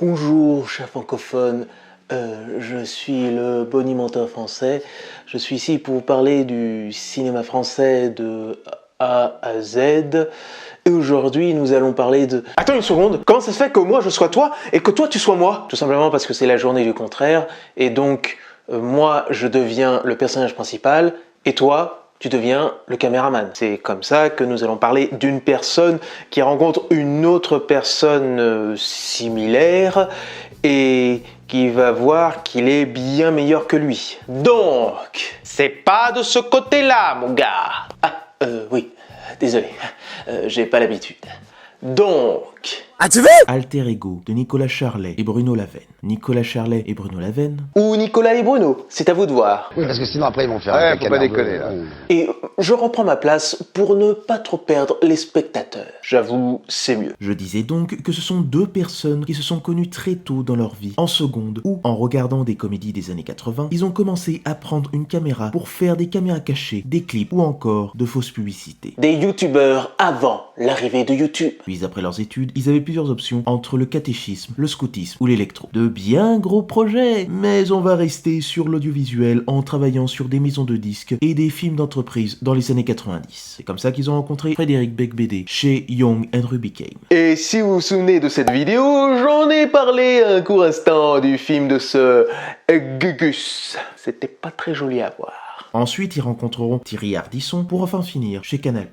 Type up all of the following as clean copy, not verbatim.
Bonjour, chers francophones, je suis le bonimenteur français. Je suis ici pour vous parler du cinéma français de A à Z. Et aujourd'hui, nous allons parler de... Attends une seconde, comment ça se fait que moi je sois toi et que toi tu sois moi? Tout simplement parce que c'est la journée du contraire. Et donc, moi je deviens le personnage principal et toi... tu deviens le caméraman. C'est comme ça que nous allons parler d'une personne qui rencontre une autre personne similaire et qui va voir qu'il est bien meilleur que lui. Donc, c'est pas de ce côté-là, mon gars. Oui, désolé, j'ai pas l'habitude. Donc... Ah, tu veux? Alter Ego de Nicolas Charlet et Bruno Lavenne. Nicolas Charlet et Bruno Lavenne. Ou Nicolas et Bruno, c'est à vous de voir. Oui, parce que sinon après ils vont faire un faut pas déconner là. Et je reprends ma place pour ne pas trop perdre les spectateurs. J'avoue, c'est mieux. Je disais donc que ce sont deux personnes qui se sont connues très tôt dans leur vie, en seconde, ou en regardant des comédies des années 80, ils ont commencé à prendre une caméra pour faire des caméras cachées, des clips ou encore de fausses publicités. Des youtubeurs avant l'arrivée de YouTube. Puis après leurs études, ils avaient plusieurs options entre le catéchisme, le scoutisme ou l'électro. De bien gros projets, mais on va rester sur l'audiovisuel en travaillant sur des maisons de disques et des films d'entreprise dans les années 90. C'est comme ça qu'ils ont rencontré Frédéric Becbédé chez Young & Rubicam. Et si vous vous souvenez de cette vidéo, j'en ai parlé un court instant du film de ce Gugus. C'était pas très joli à voir. Ensuite, ils rencontreront Thierry Ardisson pour enfin finir chez Canal+.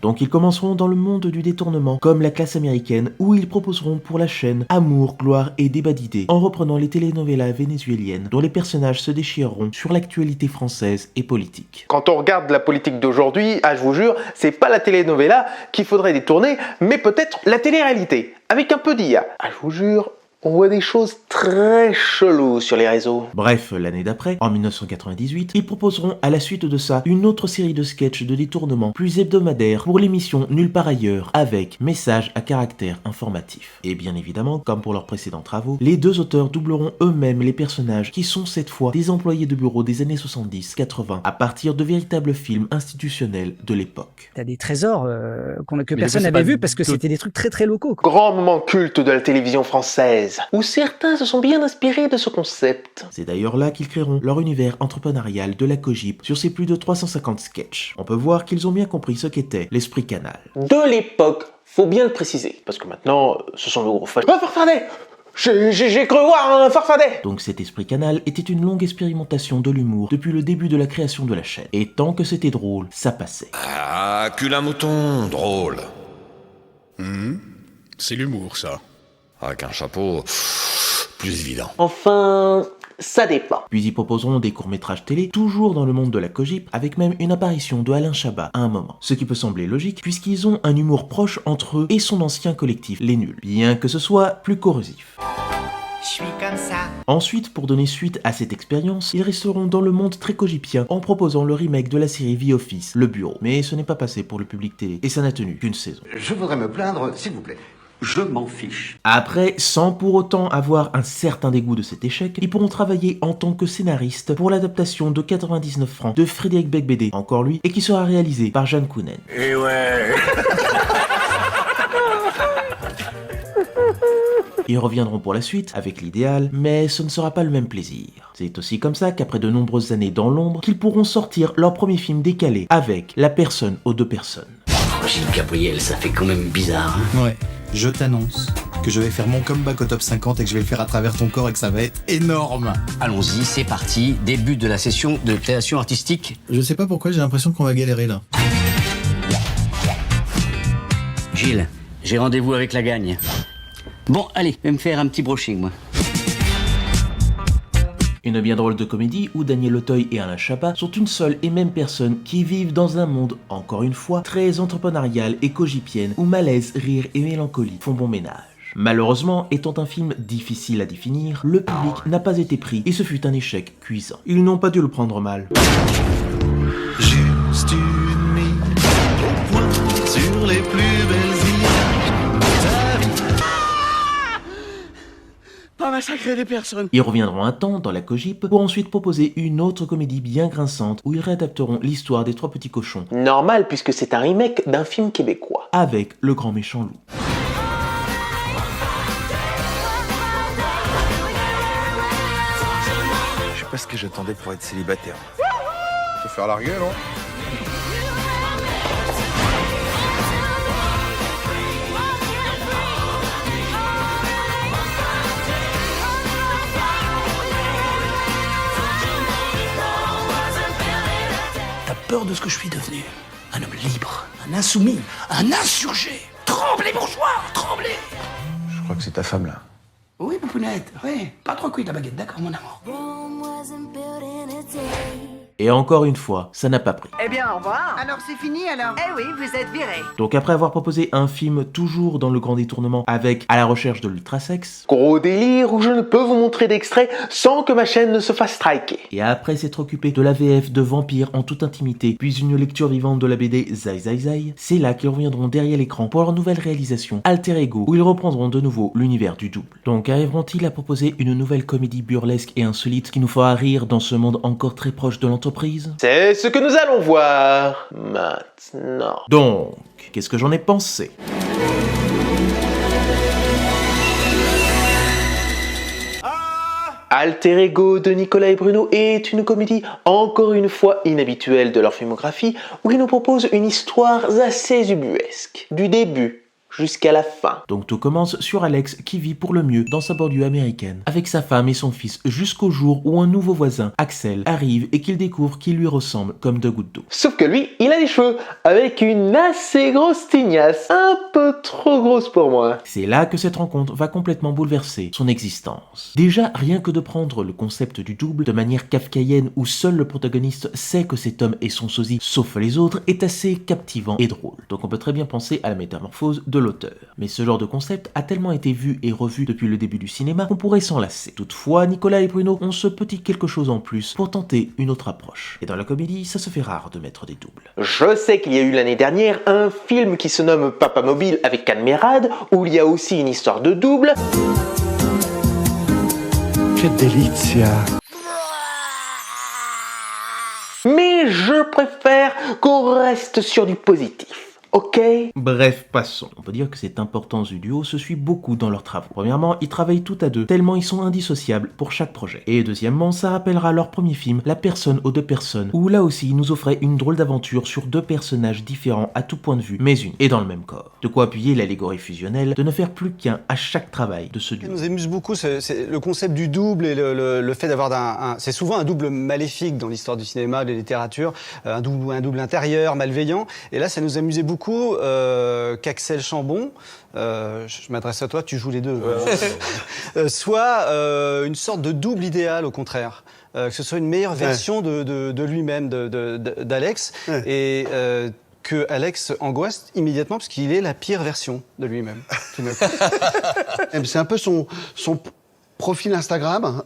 Donc ils commenceront dans le monde du détournement, comme La Classe américaine, où ils proposeront pour la chaîne Amour, Gloire et Débat d'idées, en reprenant les telenovelas vénézuéliennes, dont les personnages se déchireront sur l'actualité française et politique. Quand on regarde la politique d'aujourd'hui, je vous jure, c'est pas la telenovela qu'il faudrait détourner, mais peut-être la télé-réalité, avec un peu d'IA. Je vous jure, on voit des choses très cheloues sur les réseaux. Bref, l'année d'après, en 1998, ils proposeront à la suite de ça une autre série de sketchs de détournement plus hebdomadaire pour l'émission Nulle part ailleurs, avec message à caractère informatif. Et bien évidemment, comme pour leurs précédents travaux, les deux auteurs doubleront eux-mêmes les personnages qui sont cette fois des employés de bureau des années 70-80 à partir de véritables films institutionnels de l'époque. T'as des trésors que personne n'avait vus parce que c'était des trucs très très locaux, quoi. Grand moment culte de la télévision française, où certains se sont bien inspirés de ce concept. C'est d'ailleurs là qu'ils créeront leur univers entrepreneurial de la Cogip sur ces plus de 350 sketchs. On peut voir qu'ils ont bien compris ce qu'était l'esprit Canal. De l'époque, faut bien le préciser, parce que maintenant, ce sont de gros fans. Oh, Farfadet! J'ai cru voir un Farfadet! Donc cet esprit Canal était une longue expérimentation de l'humour depuis le début de la création de la chaîne. Et tant que c'était drôle, ça passait. Ah, cul à mouton, drôle. C'est l'humour, ça. Avec un chapeau, plus évident. Enfin, ça dépend. Puis ils proposeront des courts-métrages télé, toujours dans le monde de la Cogip, avec même une apparition de Alain Chabat à un moment. Ce qui peut sembler logique, puisqu'ils ont un humour proche entre eux et son ancien collectif, Les Nuls, bien que ce soit plus corrosif. Je suis comme ça. Ensuite, pour donner suite à cette expérience, ils resteront dans le monde très cogipien en proposant le remake de la série The Office, Le Bureau. Mais ce n'est pas passé pour le public télé, et ça n'a tenu qu'une saison. Je voudrais me plaindre, s'il vous plaît. Je m'en fiche. Après, sans pour autant avoir un certain dégoût de cet échec, ils pourront travailler en tant que scénaristes pour l'adaptation de 99 francs de Frédéric Becbédé, encore lui, et qui sera réalisé par Jeanne Kounen. Et ouais. Ils reviendront pour la suite avec l'idéal, mais ce ne sera pas le même plaisir. C'est aussi comme ça qu'après de nombreuses années dans l'ombre, qu'ils pourront sortir leur premier film décalé avec La personne aux deux personnes. Gilles Gabriel, ça fait quand même bizarre, hein. Ouais, je t'annonce que je vais faire mon comeback au top 50 et que je vais le faire à travers ton corps et que ça va être énorme. Allons-y, c'est parti. Début de la session de création artistique. Je sais pas pourquoi j'ai l'impression qu'on va galérer là. Gilles, j'ai rendez-vous avec la gagne. Bon, allez, je vais me faire un petit brushing, moi. Une bien drôle de comédie où Daniel Auteuil et Alain Chabat sont une seule et même personne qui vivent dans un monde, encore une fois, très entrepreneurial et cogipienne où malaise, rire et mélancolie font bon ménage. Malheureusement, étant un film difficile à définir, le public n'a pas été pris et ce fut un échec cuisant. Ils n'ont pas dû le prendre mal. Juste une mine au point sur les plus belles images de ta vie. Pas massacrer des personnes. Ils reviendront un temps dans la Cogip pour ensuite proposer une autre comédie bien grinçante où ils réadapteront l'histoire des trois petits cochons. Normal puisque c'est un remake d'un film québécois. Avec le grand méchant loup. quoi ce que j'attendais pour être célibataire? Se faire larguer, non? T'as peur de ce que je suis devenu? Un homme libre, un insoumis, un insurgé. Tremblez, bourgeois, tremblez! Je crois que c'est ta femme, là. Oui, poupounette, oui. Pas trop cuit la baguette, d'accord, mon amour? Et encore une fois, ça n'a pas pris. Eh bien, au revoir. Alors c'est fini alors? Eh oui, vous êtes viré. Donc après avoir proposé un film toujours dans le grand détournement avec À la recherche de l'ultrasex, Gros délire où je ne peux vous montrer d'extrait sans que ma chaîne ne se fasse striker. et après s'être occupé de la VF de Vampire en toute intimité, puis une lecture vivante de la BD Zai Zai Zai, c'est là qu'ils reviendront derrière l'écran pour leur nouvelle réalisation Alter Ego, où ils reprendront de nouveau l'univers du double. Donc arriveront-ils à proposer une nouvelle comédie burlesque et insolite qui nous fera rire dans ce monde encore très proche de l'entreprise? C'est ce que nous allons voir maintenant. Donc, qu'est-ce que j'en ai pensé? Alter Ego de Nicolas et Bruno est une comédie encore une fois inhabituelle de leur filmographie où ils nous proposent une histoire assez ubuesque, du début jusqu'à la fin. Donc tout commence sur Alex qui vit pour le mieux dans sa banlieue américaine, avec sa femme et son fils jusqu'au jour où un nouveau voisin, Axel, arrive et qu'il découvre qu'il lui ressemble comme deux gouttes d'eau. Sauf que lui, il a des cheveux avec une assez grosse tignasse, un peu trop grosse pour moi. C'est là que cette rencontre va complètement bouleverser son existence. Déjà, rien que de prendre le concept du double de manière kafkaïenne où seul le protagoniste sait que cet homme est son sosie, sauf les autres, est assez captivant et drôle. Donc on peut très bien penser à la métamorphose de l'auteur. Mais ce genre de concept a tellement été vu et revu depuis le début du cinéma qu'on pourrait s'en lasser. Toutefois, Nicolas et Bruno ont ce petit quelque chose en plus pour tenter une autre approche. Et dans la comédie, ça se fait rare de mettre des doubles. Je sais qu'il y a eu l'année dernière un film qui se nomme Papa Mobile avec Can Mérad, où il y a aussi une histoire de double. Que delizia! Mais je préfère qu'on reste sur du positif. Ok? Bref, passons. On peut dire que cette importance du duo se suit beaucoup dans leurs travaux. Premièrement, ils travaillent tout à deux, tellement ils sont indissociables pour chaque projet. Et deuxièmement, ça rappellera leur premier film, La personne aux deux personnes, où là aussi ils nous offraient une drôle d'aventure sur deux personnages différents à tout point de vue, mais unis, et dans le même corps. De quoi appuyer l'allégorie fusionnelle de ne faire plus qu'un à chaque travail de ce duo. Ça nous amuse beaucoup, c'est le concept du double et le fait d'avoir c'est souvent un double maléfique dans l'histoire du cinéma, de la littérature, un double intérieur, malveillant. Et là, ça nous amusait beaucoup qu'Axel Chambon, je m'adresse à toi, tu joues les deux, soit une sorte de double idéal au contraire, que ce soit une meilleure version de lui-même, d'Alex, et que Alex angoisse immédiatement parce qu'il est la pire version de lui-même. C'est un peu son profil Instagram,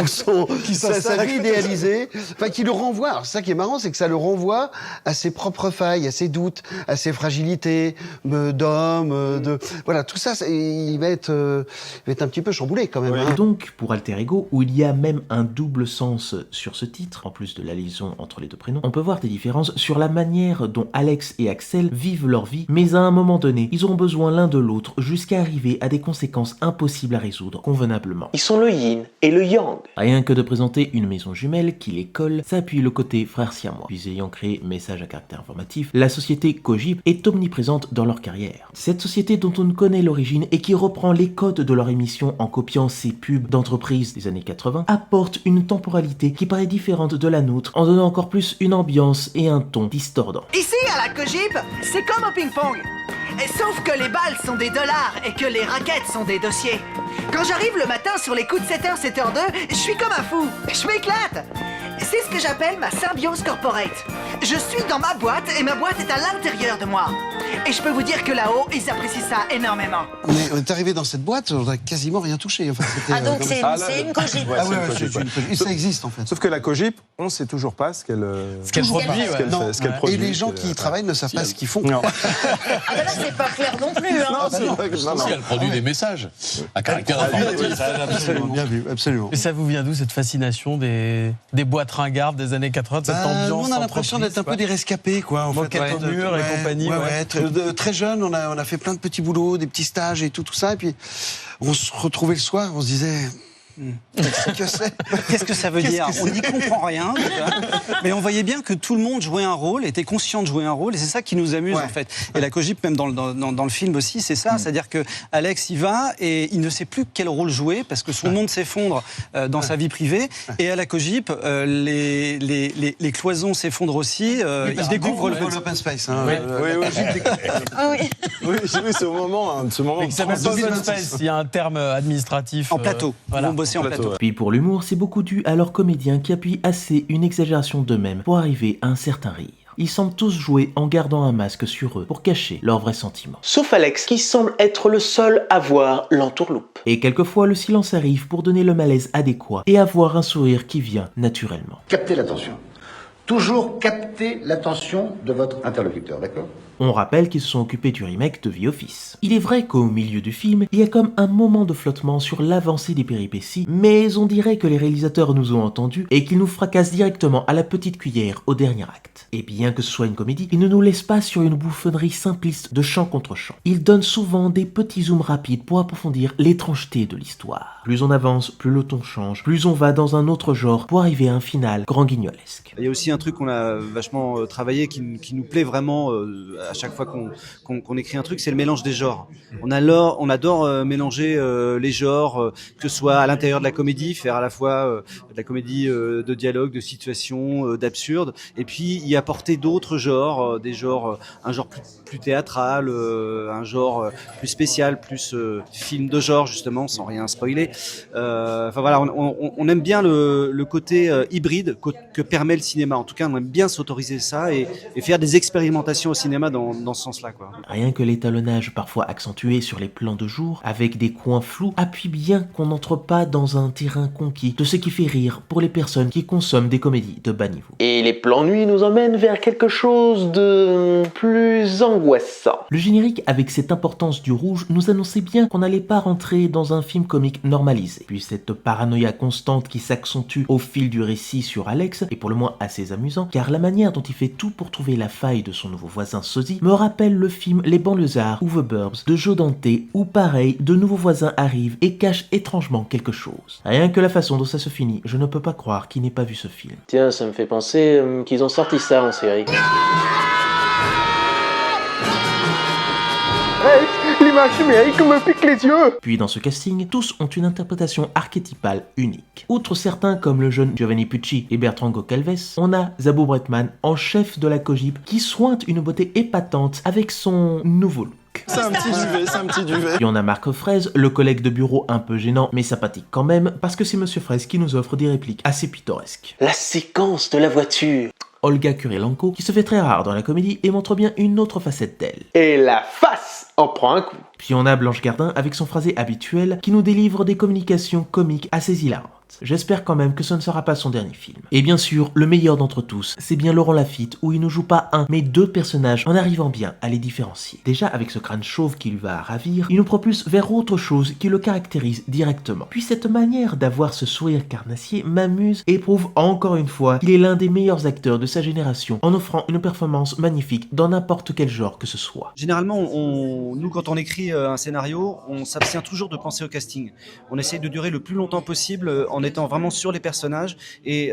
sa vie idéalisée, enfin qui le renvoie. Alors, ça qui est marrant, c'est que ça le renvoie à ses propres failles, à ses doutes, à ses fragilités d'homme, voilà, tout ça, il va être un petit peu chamboulé quand même. Ouais. Et donc, pour Alter Ego, où il y a même un double sens sur ce titre, en plus de la liaison entre les deux prénoms, on peut voir des différences sur la manière dont Alex et Axel vivent leur vie, mais à un moment donné, ils auront besoin l'un de l'autre jusqu'à arriver à des conséquences impossibles à résoudre convenablement. Ils sont le yin et le yang. Rien que de présenter une maison jumelle qui les colle, ça appuie le côté frère siamois. Puis ayant créé Message à caractère informatif, la société Kojip est omniprésente dans leur carrière. Cette société dont on ne connaît l'origine et qui reprend les codes de leur émission en copiant ses pubs d'entreprise des années 80, apporte une temporalité qui paraît différente de la nôtre en donnant encore plus une ambiance et un ton distordant. Ici, à la Kojip, c'est comme au ping-pong. Sauf que les balles sont des dollars et que les raquettes sont des dossiers. Quand j'arrive le matin sur les coups de 7h, 7h02, je suis comme un fou. Je m'éclate. C'est ce que j'appelle ma symbiose corporate. Je suis dans ma boîte et ma boîte est à l'intérieur de moi. Et je peux vous dire que là-haut, ils apprécient ça énormément. On est arrivé dans cette boîte, on n'a quasiment rien touché. Enfin, donc c'est une Kojip. Ça existe en fait. Sauf que la Kojip, on ne sait toujours pas ce qu'elle produit. Et les gens qui y travaillent ne savent pas ce qu'ils font. Ah ben là, c'est pas clair non plus. Si elle produit des messages à caractère informatif. Absolument, bien vu, absolument. Et ça vous vient d'où cette fascination des boîtes ringardes des années 80, cette ambiance? On a l'impression d'être un peu des rescapés, quoi. Moquette au mur et compagnie. Très jeune, on a fait plein de petits boulots, des petits stages et tout ça. Et puis on se retrouvait le soir, on se disait, Qu'est-ce que ça veut dire? On n'y comprend rien, déjà. Mais on voyait bien que tout le monde jouait un rôle, était conscient de jouer un rôle, et c'est ça qui nous amuse, en fait. Et la cogip, même dans le film aussi, c'est ça. C'est-à-dire que Alex y va, et il ne sait plus quel rôle jouer, parce que son monde s'effondre dans sa vie privée, et à la cogip, les cloisons s'effondrent aussi, il découvre l'open space. Hein. Oui, c'est au moment. Ce moment mais qui s'appelle pas open space, il y a un terme administratif. En plateau. Voilà. Bosser en plateau. Puis pour l'humour, c'est beaucoup dû à leurs comédiens qui appuient assez une exagération d'eux-mêmes pour arriver à un certain rire. Ils semblent tous jouer en gardant un masque sur eux pour cacher leurs vrais sentiments. Sauf Alex, qui semble être le seul à voir l'entourloupe. Et quelquefois, le silence arrive pour donner le malaise adéquat et avoir un sourire qui vient naturellement. Captez l'attention. Toujours capter l'attention de votre interlocuteur, d'accord? On rappelle qu'ils se sont occupés du remake de The Office. Il est vrai qu'au milieu du film, il y a comme un moment de flottement sur l'avancée des péripéties, mais on dirait que les réalisateurs nous ont entendus et qu'ils nous fracassent directement à la petite cuillère au dernier acte. Et bien que ce soit une comédie, ils ne nous laissent pas sur une bouffonnerie simpliste de chant contre chant. Ils donnent souvent des petits zooms rapides pour approfondir l'étrangeté de l'histoire. Plus on avance, plus le ton change, plus on va dans un autre genre pour arriver à un final grand guignolesque. Il y a aussi un truc qu'on a vachement travaillé qui nous plaît vraiment à chaque fois qu'on écrit un truc, c'est le mélange des genres. On adore mélanger les genres, que ce soit à l'intérieur de la comédie, faire à la fois de la comédie de dialogue, de situation, d'absurde, et puis y apporter d'autres genres, un genre plus théâtral, un genre plus spécial, plus film de genre justement, sans rien spoiler. Enfin voilà, on aime bien le côté hybride que permet le cinéma. En tout cas, on aime bien s'autoriser ça et faire des expérimentations au cinéma dans ce sens-là, quoi. Rien que l'étalonnage parfois accentué sur les plans de jour, avec des coins flous, appuie bien qu'on n'entre pas dans un terrain conquis de ce qui fait rire pour les personnes qui consomment des comédies de bas niveau. Et les plans nuit nous emmènent vers quelque chose de plus angoissant. Le générique, avec cette importance du rouge, nous annonçait bien qu'on n'allait pas rentrer dans un film comique normalisé. Puis cette paranoïa constante qui s'accentue au fil du récit sur Alex est pour le moins assez amusant, car la manière dont il fait tout pour trouver la faille de son nouveau voisin sosie me rappelle le film Les Banlieusards ou The Burbs de Joe Dante, où pareil, de nouveaux voisins arrivent et cachent étrangement quelque chose. Rien que la façon dont ça se finit, je ne peux pas croire qu'il n'ait pas vu ce film. Tiens, ça me fait penser qu'ils ont sorti ça en série. Hey, l'image numérique me pique les yeux. Puis dans ce casting, tous ont une interprétation archétypale unique. Outre certains comme le jeune Giovanni Pucci et Bertrand Goncalves, on a Zabou Bretman en chef de la cogip qui sointe une beauté épatante avec son nouveau look. C'est un petit duvet. Puis on a Marc Fraise, le collègue de bureau un peu gênant mais sympathique quand même, parce que c'est Monsieur Fraise qui nous offre des répliques assez pittoresques. La séquence de la voiture. Olga Kurylenko, qui se fait très rare dans la comédie et montre bien une autre facette d'elle. Et la face en prend un coup. Puis on a Blanche Gardin avec son phrasé habituel qui nous délivre des communications comiques assez hilarantes. J'espère quand même que ce ne sera pas son dernier film. Et bien sûr, le meilleur d'entre tous, c'est bien Laurent Lafitte, où il ne joue pas un, mais deux personnages en arrivant bien à les différencier. Déjà, avec ce crâne chauve qui lui va ravir, il nous propulse vers autre chose qui le caractérise directement. Puis cette manière d'avoir ce sourire carnassier m'amuse et prouve encore une fois qu'il est l'un des meilleurs acteurs de sa génération, en offrant une performance magnifique dans n'importe quel genre que ce soit. Généralement, nous, quand on écrit un scénario, on s'abstient toujours de penser au casting. On essaye de durer le plus longtemps possible en étant vraiment sur les personnages et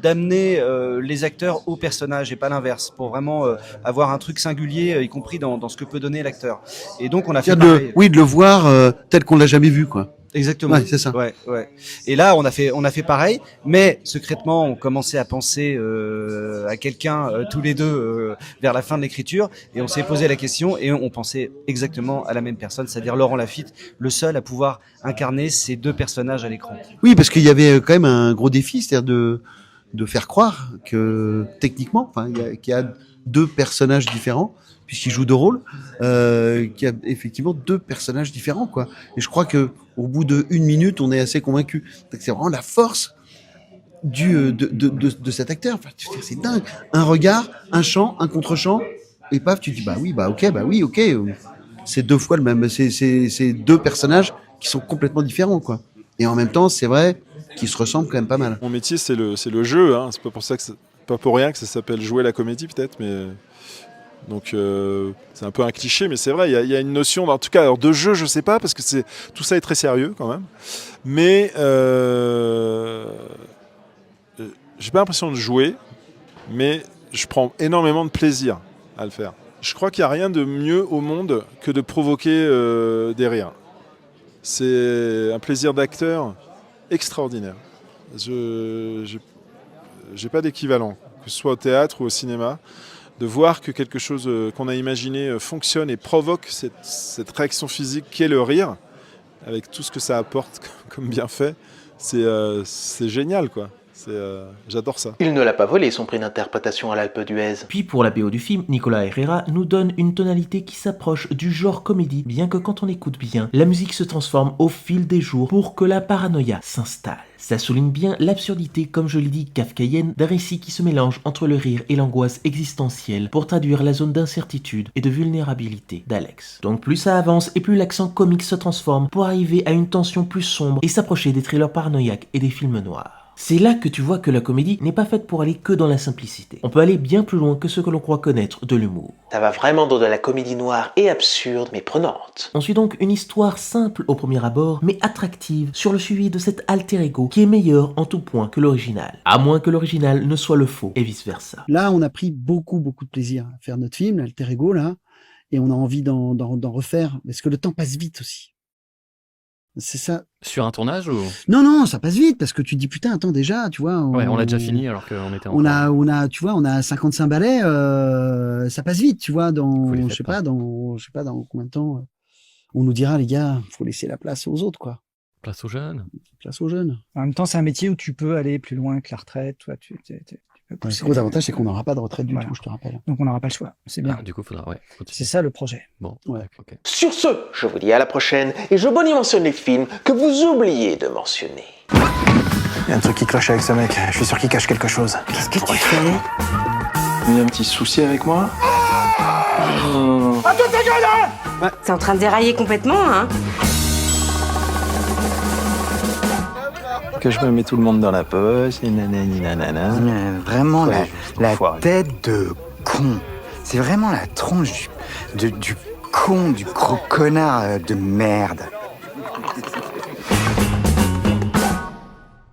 d'amener les acteurs aux personnages et pas l'inverse, pour vraiment avoir un truc singulier, y compris dans ce que peut donner l'acteur. Et donc on a fait pareil. De le voir tel qu'on l'a jamais vu, quoi. Exactement. Ouais, c'est ça. Ouais. Et là, on a fait pareil, mais secrètement, on commençait à penser à quelqu'un tous les deux vers la fin de l'écriture, et on s'est posé la question et on pensait exactement à la même personne, c'est-à-dire Laurent Lafitte, le seul à pouvoir incarner ces deux personnages à l'écran. Oui, parce qu'il y avait quand même un gros défi, c'est-à-dire de faire croire que techniquement, qu'il y a deux personnages différents, puisqu'il joue deux rôles, qu'il y a effectivement deux personnages différents, quoi. Et je crois que au bout de 1 minute, on est assez convaincu. C'est vraiment la force de cet acteur. Enfin, c'est dingue. Un regard, un chant, un contre-chant, et paf, tu dis ok. C'est deux fois le même. C'est deux personnages qui sont complètement différents, quoi. Et en même temps, c'est vrai qu'ils se ressemblent quand même pas mal. Mon métier, c'est le jeu. Hein. C'est pas pour rien que ça s'appelle jouer la comédie, peut-être, mais Donc c'est un peu un cliché, mais c'est vrai, il y a une notion, en tout cas, alors de jeu, je sais pas, parce que tout ça est très sérieux quand même. Mais j'ai pas l'impression de jouer, mais je prends énormément de plaisir à le faire. Je crois qu'il n'y a rien de mieux au monde que de provoquer des rires. C'est un plaisir d'acteur extraordinaire. J'ai pas d'équivalent, que ce soit au théâtre ou au cinéma. De voir que quelque chose qu'on a imaginé fonctionne et provoque cette réaction physique qu'est le rire, avec tout ce que ça apporte comme bienfait, c'est génial, quoi. J'adore ça. Il ne l'a pas volé, son prix d'interprétation à l'Alpe d'Huez. Puis pour la BO du film, Nicolas Herrera nous donne une tonalité qui s'approche du genre comédie, bien que quand on écoute bien, la musique se transforme au fil des jours pour que la paranoïa s'installe. Ça souligne bien l'absurdité, comme je l'ai dit, kafkaïenne, d'un récit qui se mélange entre le rire et l'angoisse existentielle pour traduire la zone d'incertitude et de vulnérabilité d'Alex. Donc plus ça avance et plus l'accent comique se transforme pour arriver à une tension plus sombre et s'approcher des thrillers paranoïaques et des films noirs. C'est là que tu vois que la comédie n'est pas faite pour aller que dans la simplicité. On peut aller bien plus loin que ce que l'on croit connaître de l'humour. Ça va vraiment dans de la comédie noire et absurde, mais prenante. On suit donc une histoire simple au premier abord, mais attractive sur le suivi de cet alter ego qui est meilleur en tout point que l'original. À moins que l'original ne soit le faux, et vice versa. Là, on a pris beaucoup de plaisir à faire notre film, l'alter ego, là, et on a envie d'en refaire, parce que le temps passe vite aussi. C'est ça. Sur un tournage ou... Non, ça passe vite parce que tu dis putain, attends déjà, tu vois. Ouais, on l'a déjà fini alors qu'on était en. On a, tu vois, on a 55 ballets, ça passe vite, tu vois. Je sais pas dans combien de temps. On nous dira les gars, faut laisser la place aux autres, quoi. Place aux jeunes. Place aux jeunes. En même temps, c'est un métier où tu peux aller plus loin que la retraite, toi. Le gros avantage, c'est qu'on n'aura pas de retraite du tout, je te rappelle. Donc on n'aura pas le choix, c'est bien. Du coup, faudra, c'est ça le projet. Bon, okay. Sur ce, je vous dis à la prochaine, et je bonimentionne les films que vous oubliez de mentionner. Il y a un truc qui cloche avec ce mec, je suis sûr qu'il cache quelque chose. Qu'est-ce que tu fais? Il y a un petit souci avec moi? Oh, toute ta gueule, hein! T'es en train de dérailler complètement, hein? Que je me mets tout le monde dans la poche, et nanani nanana. Vraiment, la tête de con. C'est vraiment la tronche du con, du gros connard de merde.